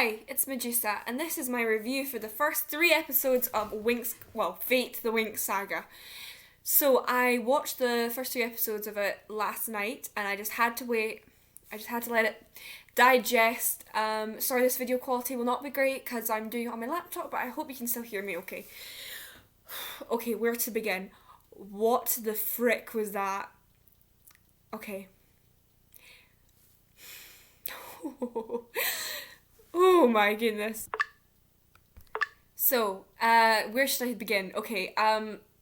Hi, it's Medusa, and this is my review for the first 3 episodes of Fate, the Winx Saga. So I watched the first 3 episodes of it last night, and I just had to wait. I just had to let it digest. Sorry, this video quality will not be great because I'm doing it on my laptop, but I hope you can still hear me okay. Okay, where to begin? What the frick was that? Okay. Oh my goodness. So, where should I begin? Okay,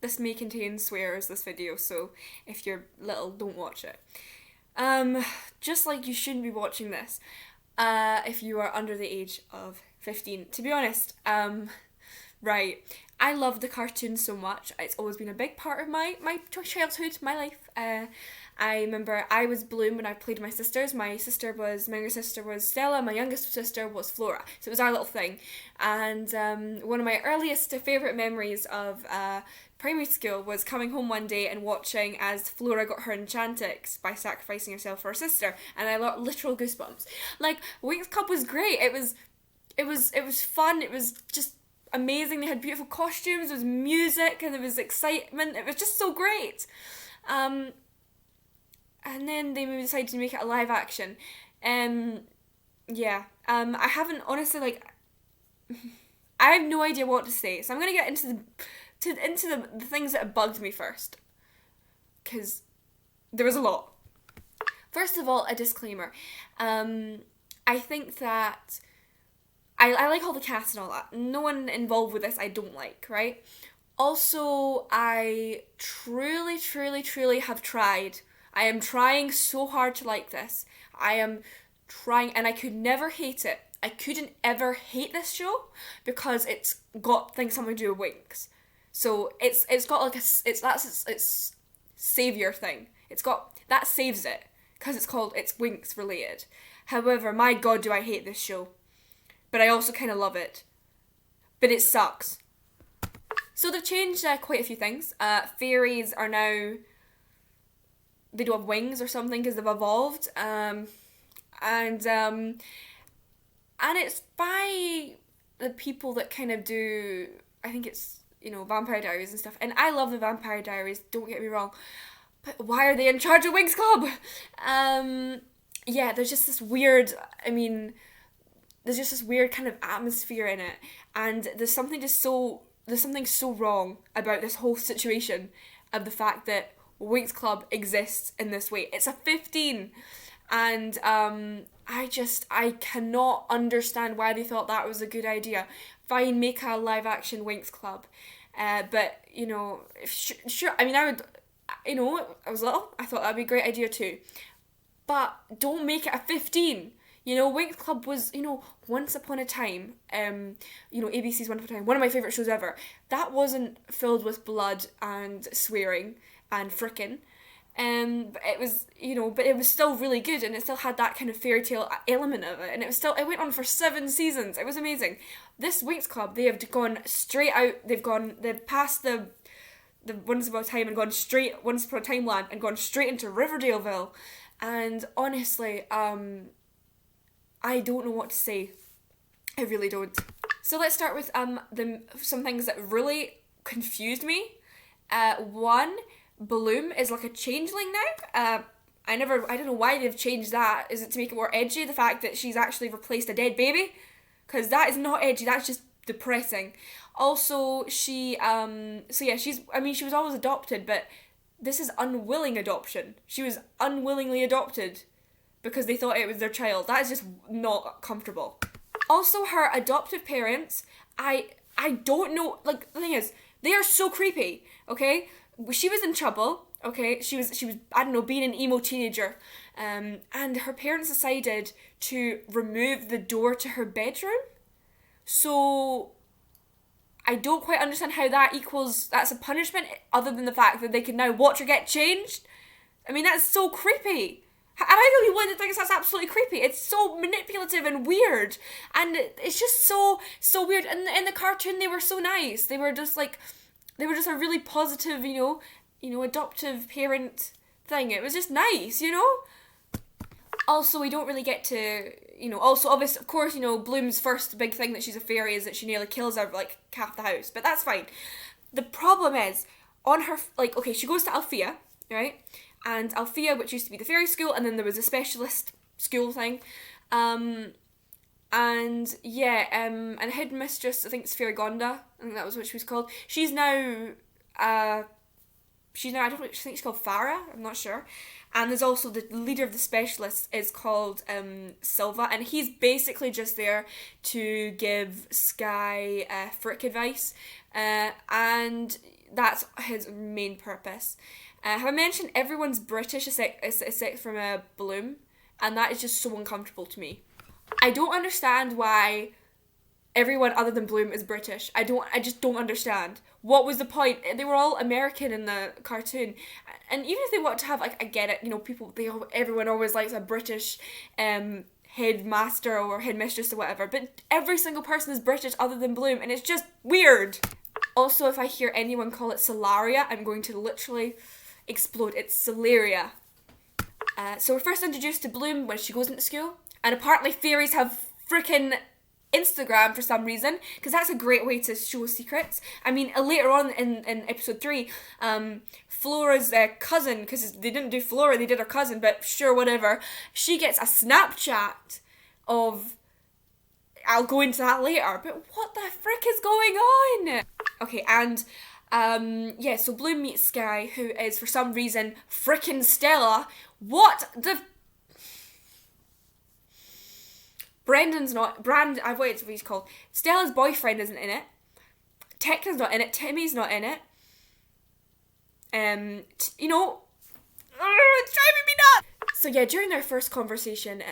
this may contain swears, this video, so if you're little, don't watch it. Just like you shouldn't be watching this, if you are under the age of 15. To be honest, right, I love the cartoon so much. It's always been a big part of my childhood, my life. I remember I was Bloom when I played with my sisters. My younger sister was Stella, my youngest sister was Flora. So it was our little thing. And one of my earliest favourite memories of primary school was coming home one day and watching as Flora got her Enchantix by sacrificing herself for her sister. And I got literal goosebumps. Like, Winx Club was great. It was fun. It was just amazing. They had beautiful costumes, there was music, and there was excitement. It was just so great. And then they decided to make it a live action. I haven't honestly I have no idea what to say. So I'm gonna get into the things that bugged me first, because there was a lot. First of all, a disclaimer. I think that I like all the cast and all that. No one involved with this I don't like, right? Also, I truly, truly, truly have tried. I am trying so hard to like this. I am trying, and I could never hate it. I couldn't ever hate this show because it's got something to do with Winx. So it's got it's savior thing. It's got that saves it because it's Winx related. However, my God, do I hate this show. But I also kind of love it. But it sucks. So they've changed quite a few things. Fairies are now, they don't have wings or something because they've evolved. And it's by the people that kind of do, I think it's, Vampire Diaries and stuff. And I love the Vampire Diaries, don't get me wrong. But why are they in charge of Winx Club? There's just this weird, there's just this weird kind of atmosphere in it, and there's something so wrong about this whole situation of the fact that Winx Club exists in this way. It's a 15, and I cannot understand why they thought that was a good idea. Fine, make a live action Winx Club, but sure. I would, I was little. I thought that'd be a great idea too, but don't make it a 15. Winx Club was, Once Upon a Time, ABC's Once Upon a Time, one of my favourite shows ever. That wasn't filled with blood and swearing and frickin'. But it was, but it was still really good, and it still had that kind of fairy tale element of it, and it went on for 7 seasons. It was amazing. This Winx Club, they have gone straight out, they've passed the Once Upon a Time and gone straight, Once Upon a Time land, and gone straight into Riverdaleville. And honestly, I don't know what to say. I really don't. So let's start with some things that really confused me. One, Bloom is like a changeling now. I don't know why they've changed that. Is it to make it more edgy, the fact that she's actually replaced a dead baby? Because that is not edgy, that's just depressing. Also, she was always adopted, but this is unwilling adoption. She was unwillingly adopted because they thought it was their child. That is just not comfortable. Also, her adoptive parents, I don't know, the thing is, they are so creepy, okay? She was in trouble, okay? She was I don't know, being an emo teenager, and her parents decided to remove the door to her bedroom. So I don't quite understand how that's a punishment, other than the fact that they can now watch her get changed. That's so creepy. Am I the only one that thinks that's absolutely creepy? It's so manipulative and weird, and it's just so weird. And in the cartoon, they were so nice. They were just a really positive, adoptive parent thing. It was just nice, Also, we don't really get to, also obviously, of course, Bloom's first big thing that she's a fairy is that she nearly kills her, like, half the house. But that's fine. The problem is, on her, like, okay, she goes to Althea, right? And Althea, which used to be the fairy school, and then there was a specialist school thing. And yeah, and headmistress, I think it's Fairygonda, I think that was what she was called. I don't know, I think she's called Farah, I'm not sure. And there's also the leader of the specialists is called Silva, and he's basically just there to give Sky frick advice, and that's his main purpose. Have I mentioned everyone's British except from Bloom, and that is just so uncomfortable to me. I don't understand why everyone other than Bloom is British. I just don't understand. What was the point? They were all American in the cartoon. And even if they want to have, like, I get it, everyone always likes a British headmaster or headmistress or whatever, but every single person is British other than Bloom, and it's just weird. Also, if I hear anyone call it Solaria, I'm going to literally explode. It's Solaria. So we're first introduced to Bloom when she goes into school, and apparently fairies have freaking Instagram for some reason, because that's a great way to show secrets. I mean, later on in episode 3, Flora's cousin, because they didn't do Flora, they did her cousin, but sure, whatever, she gets a Snapchat of, I'll go into that later, but what the frick is going on? Okay, and so Bloom meets Sky, who is for some reason frickin' Stella. What the... I've waited what he's called. Stella's boyfriend isn't in it. Tekna's not in it. Timmy's not in it. It's driving me nuts! So yeah, during their first conversation,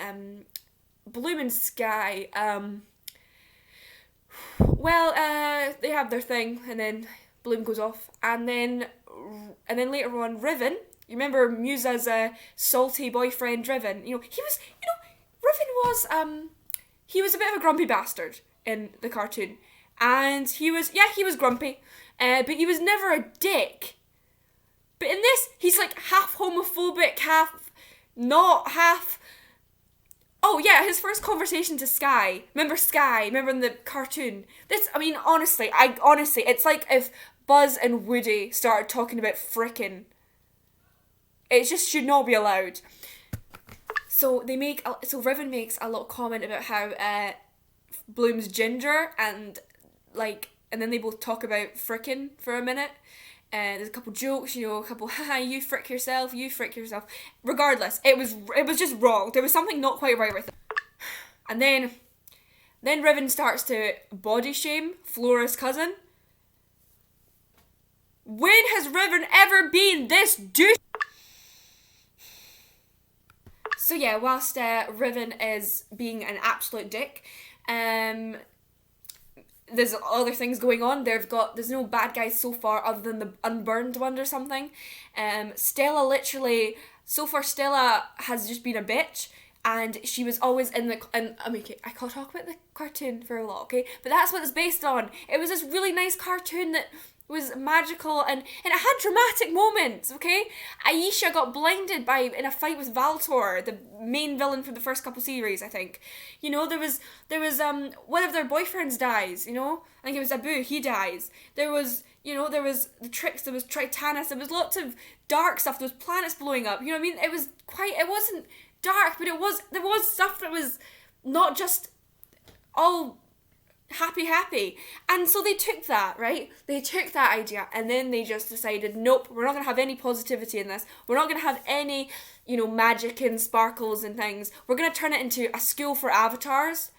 Bloom and Sky, they have their thing, and then Bloom goes off, and then later on, Riven, you remember Musa's salty boyfriend, Riven, Riven was a bit of a grumpy bastard in the cartoon, and he was grumpy, but he was never a dick. But in this, he's like half homophobic, half not, half... Oh yeah, his first conversation to Sky. Remember in the cartoon? Honestly, it's like if Buzz and Woody started talking about frickin'. It just should not be allowed. So Riven makes a little comment about how Bloom's ginger, and then they both talk about frickin' for a minute. There's a couple jokes, a couple, haha, you frick yourself. Regardless, it was just wrong. There was something not quite right with it. And then Riven starts to body shame Flora's cousin. When has Riven ever been this douche? So yeah, whilst Riven is being an absolute dick, there's other things going on. There's no bad guys so far other than the unburned one or something. Stella has just been a bitch, and she was always I can't talk about the cartoon for a lot, okay? But that's what it's based on. It was this really nice cartoon that was magical, and it had dramatic moments, okay? Aisha got blinded in a fight with Valtor, the main villain from the first couple series, I think. There was one of their boyfriends dies, I think it was Abu, he dies. There was the tricks, there was Tritanus, there was lots of dark stuff, there was planets blowing up, it wasn't dark, but there was stuff that was not just all happy, and so they took that, right? They took that idea, and then they just decided, nope, we're not going to have any positivity in this, we're not going to have any, magic and sparkles and things, we're going to turn it into a school for avatars,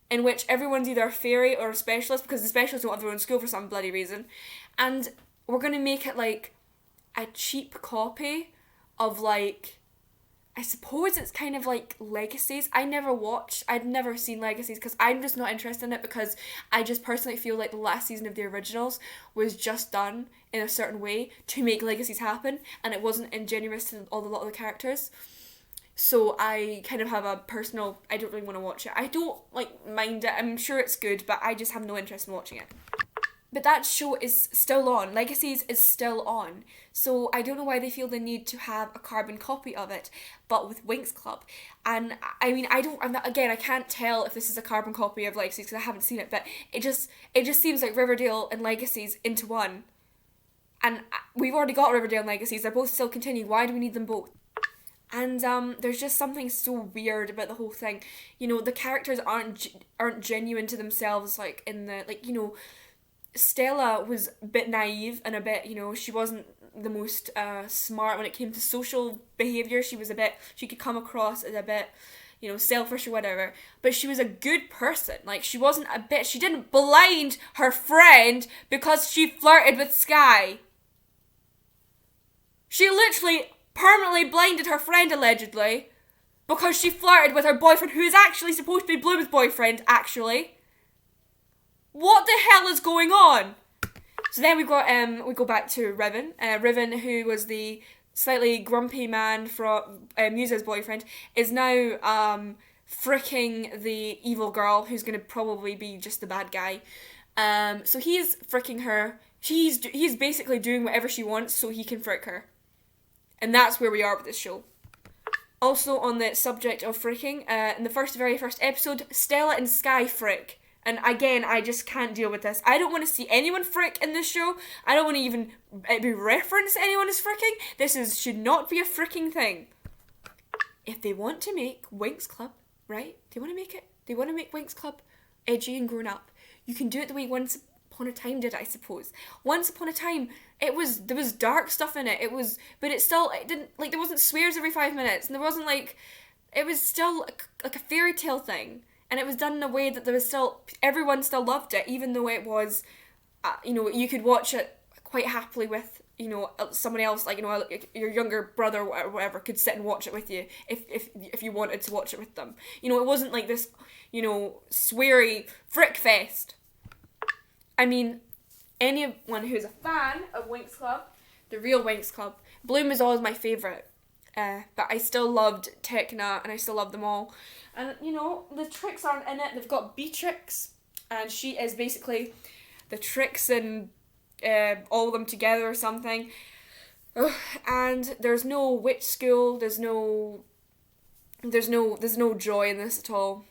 in which everyone's either a fairy or a specialist, because the specialists don't have their own school for some bloody reason, and we're going to make it like a cheap copy of I suppose it's kind of like Legacies. I'd never seen Legacies, because I'm just not interested in it, because I just personally feel like the last season of the originals was just done in a certain way to make Legacies happen, and it wasn't ingenuous to a lot of the characters. So I kind of have I don't really want to watch it. I don't mind it, I'm sure it's good, but I just have no interest in watching it. But that show is still on. Legacies is still on. So I don't know why they feel the need to have a carbon copy of it, but with Winx Club. And I mean, again, I can't tell if this is a carbon copy of Legacies because I haven't seen it, but it just seems like Riverdale and Legacies into one. And we've already got Riverdale and Legacies. They're both still continuing. Why do we need them both? And there's just something so weird about the whole thing. You know, the characters aren't genuine to themselves. Like in the Stella was a bit naive and a bit, she wasn't the most smart when it came to social behaviour. She could come across as a bit, selfish or whatever. But she was a good person. Like, she wasn't a bitch. She didn't blind her friend because she flirted with Sky. She literally permanently blinded her friend, allegedly, because she flirted with her boyfriend, who is actually supposed to be Bloom's boyfriend, actually. What the hell is going on? So then we go back to Riven. Riven, who was the slightly grumpy man from Musa's boyfriend, is now fricking the evil girl, who's going to probably be just the bad guy. So he's fricking her. He's basically doing whatever she wants so he can frick her. And that's where we are with this show. Also, on the subject of fricking, in the very first episode, Stella and Sky frick. And again, I just can't deal with this. I don't want to see anyone frick in this show. I don't want to even be referenced anyone as fricking. Should not be a fricking thing. If they want to make Winx Club, right? They want to make Winx Club edgy and grown up. You can do it the way Once Upon a Time did, I suppose. Once Upon a Time, there was dark stuff in it. But it didn't, like, there wasn't swears every 5 minutes, and there wasn't, like, it was still like a fairy tale thing. And it was done in a way that everyone still loved it, even though it was, you could watch it quite happily with, someone else, like, your younger brother or whatever could sit and watch it with you if you wanted to watch it with them. It wasn't like this, sweary frick fest. I mean, anyone who's a fan of Winx Club, the real Winx Club, Bloom is always my favourite. But I still loved Tekna, and I still love them all. And, the Tricks aren't in it. They've got Beatrix, and she is basically the Tricks and all of them together or something. And there's no witch school. There's no joy in this at all.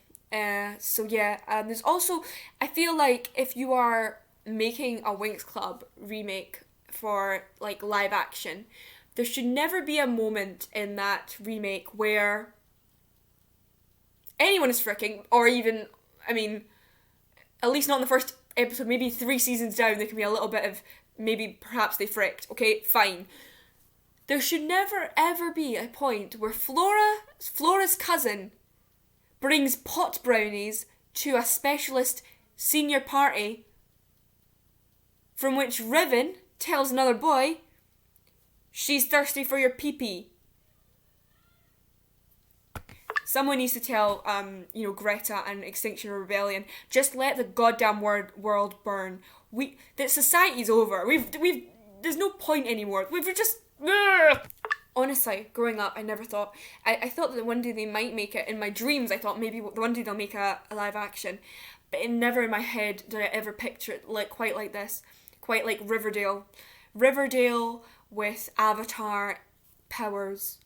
So yeah, there's also, I feel like if you are making a Winx Club remake for, like, live action, there should never be a moment in that remake where anyone is fricking, or even, I mean, at least not in the first episode, maybe 3 seasons down, there can be a little bit of, maybe perhaps they fricked, okay, fine. There should never ever be a point where Flora's cousin brings pot brownies to a specialist senior party from which Riven tells another boy she's thirsty for your pee-pee. Someone needs to tell, Greta and Extinction Rebellion, just let the goddamn world burn. The society's over. There's no point anymore. We've just... Honestly, growing up, I never thought... I thought that one day they might make it. In my dreams, I thought maybe one day they'll make a live action. But it never in my head did I ever picture it quite like this. Quite like Riverdale. Riverdale with Avatar powers.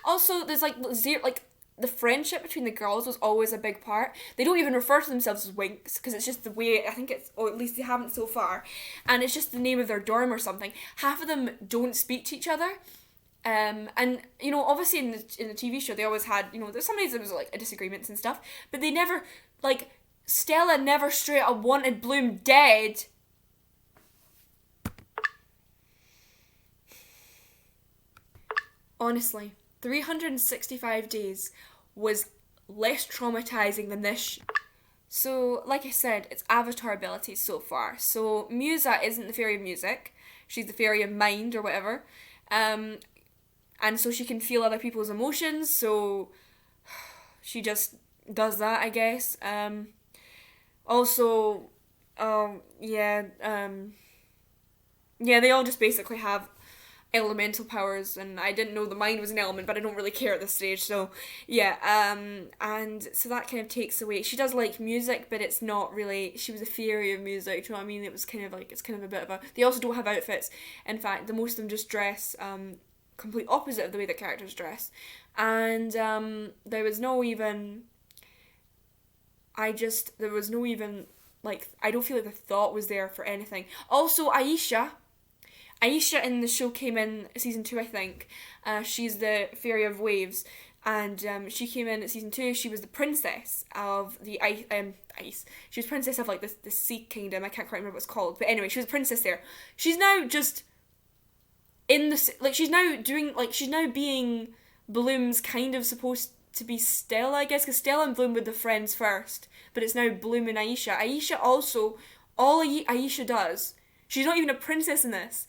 Also, there's the friendship between the girls was always a big part. They don't even refer to themselves as Winx, because it's just the way, I think it's, or at least they haven't so far, and it's just the name of their dorm or something. Half of them don't speak to each other, and, obviously in the TV show, they always had, there's sometimes there was, disagreements and stuff, but they never, Stella never straight up wanted Bloom dead. Honestly, 365 days was less traumatizing than this. So, like I said, it's Avatar abilities so far. So, Musa isn't the fairy of music. She's the fairy of mind or whatever. And so she can feel other people's emotions. So, she just does that, I guess. Yeah, they all just basically have elemental powers, and I didn't know the mind was an element, but I don't really care at this stage. So yeah, and so that kind of takes away. She does like music, but it's not really. She was a fairy of music. Do you know what I mean? It was kind of like, it's kind of a bit of a. They also don't have outfits. In fact, the most of them just dress complete opposite of the way that characters dress, and there was no even. There was no even like, I don't feel like the thought was there for anything. Also, Aisha in the show came in season 2, I think. She's the Fairy of Waves, and she came in at season 2. She was the princess of the ice. She was princess of like the sea kingdom. I can't quite remember what it's called, but anyway, she was a princess there. She's now just in the like. She's now being Bloom's kind of supposed to be Stella, I guess, because Stella and Bloom were the friends first, but it's now Bloom and Aisha. Aisha also, all Aisha does. She's not even a princess in this.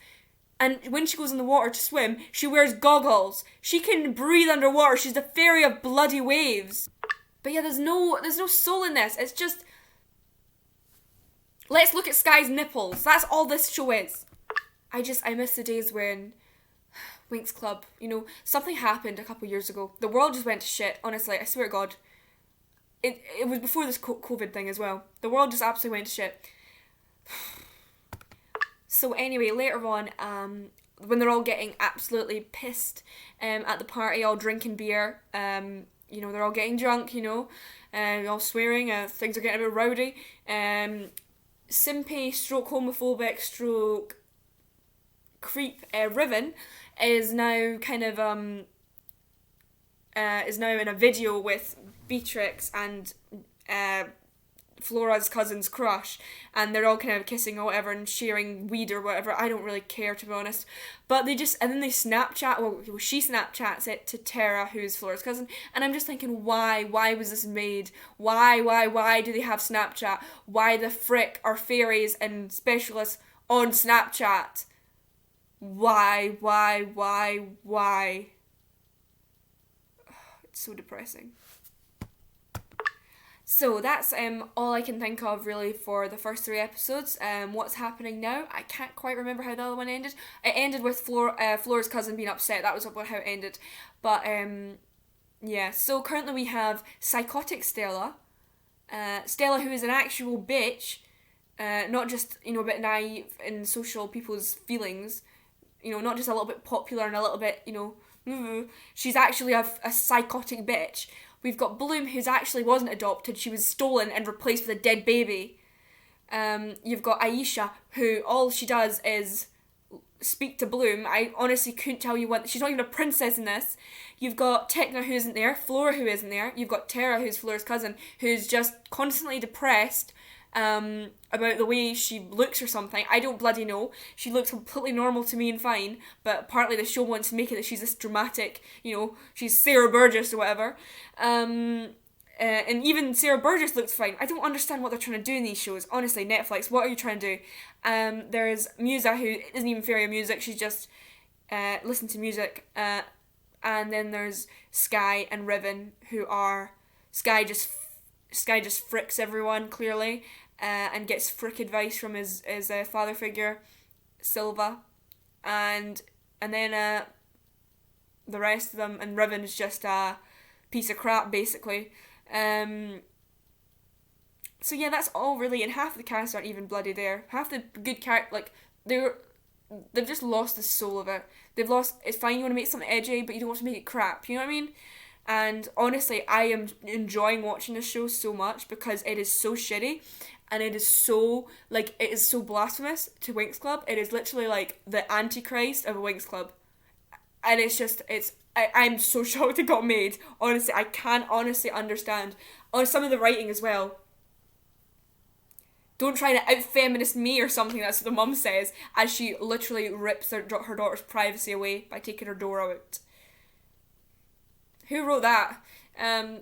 And when she goes in the water to swim, she wears goggles. She can breathe underwater. She's the fairy of bloody waves. But yeah, there's no soul in this. It's just, let's look at Sky's nipples. That's all this show is. I miss the days when Winx Club, something happened a couple years ago. The world just went to shit, honestly, I swear to God. It was before this COVID thing as well. The world just absolutely went to shit. So anyway, later on, when they're all getting absolutely pissed at the party, all drinking beer, they're all getting drunk, all swearing, things are getting a bit rowdy. Simpy stroke homophobic stroke creep Riven is now kind of is now in a video with Beatrix and Flora's cousin's crush, and they're all kind of kissing or whatever and sharing weed or whatever. I don't really care, to be honest, but they Snapchat, well, she Snapchats it to Tara, who's Flora's cousin, and I'm just thinking, why was this made? Why do they have Snapchat? Why the frick are fairies and specialists on Snapchat? Why? It's so depressing. So that's all I can think of really for the first 3 episodes. What's happening now? I can't quite remember how the other one ended. It ended with Flora's cousin being upset. That was how it ended. But yeah. So currently we have psychotic Stella. Stella, who is an actual bitch, not just a bit naive in social people's feelings. Not just a little bit popular and a little bit she's actually a psychotic bitch. We've got Bloom, who's actually wasn't adopted. She was stolen and replaced with a dead baby. You've got Aisha, who all she does is speak to Bloom. I honestly couldn't tell you what. She's not even a princess in this. You've got Tekna, who isn't there. Flora, who isn't there. You've got Tara, who's Flora's cousin, who's just constantly depressed about the way she looks or something. I don't bloody know. She looks completely normal to me and fine, but partly the show wants to make it that she's this dramatic, she's Sarah Burgess or whatever. And even Sarah Burgess looks fine. I don't understand what they're trying to do in these shows. Honestly, Netflix, what are you trying to do? There's Musa, who isn't even fairy of music. She's just listen to music. And then there's Sky and Riven, who are Sky just fricks everyone clearly, and gets frick advice from his father figure, Silva, and then the rest of them, and Riven is just a piece of crap basically. So yeah, that's all really, and half the cast aren't even bloody there. Half the good character, they've just lost the soul of it. They've lost. It's fine, you want to make something edgy, but you don't want to make it crap. You know what I mean? And honestly, I am enjoying watching this show so much because it is so shitty, and it is so blasphemous to Winx Club. It is literally like the Antichrist of a Winx Club, and I'm so shocked it got made. Honestly, I can't honestly understand on some of the writing as well. Don't try to out-feminist me or something, that's what the mum says, as she literally rips her daughter's privacy away by taking her door out. Who wrote that?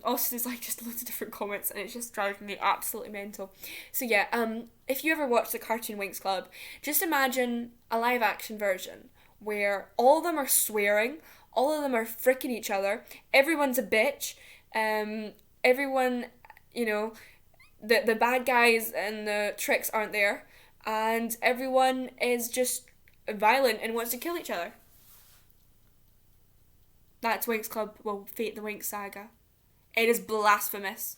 Also, there's just loads of different comments, and it's just driving me absolutely mental. So yeah, if you ever watch the cartoon Winx Club, just imagine a live-action version where all of them are swearing, all of them are fricking each other, everyone's a bitch, everyone, the bad guys and the tricks aren't there, and everyone is just violent and wants to kill each other. That's Winx Club will fate the Winx Saga. It is blasphemous.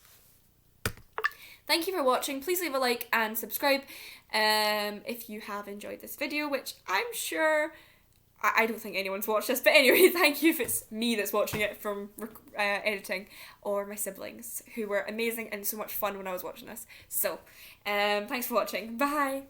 Thank you for watching. Please leave a like and subscribe if you have enjoyed this video, which I'm sure... I don't think anyone's watched this, but anyway, thank you if it's me that's watching it from editing, or my siblings, who were amazing and so much fun when I was watching this. So, thanks for watching. Bye!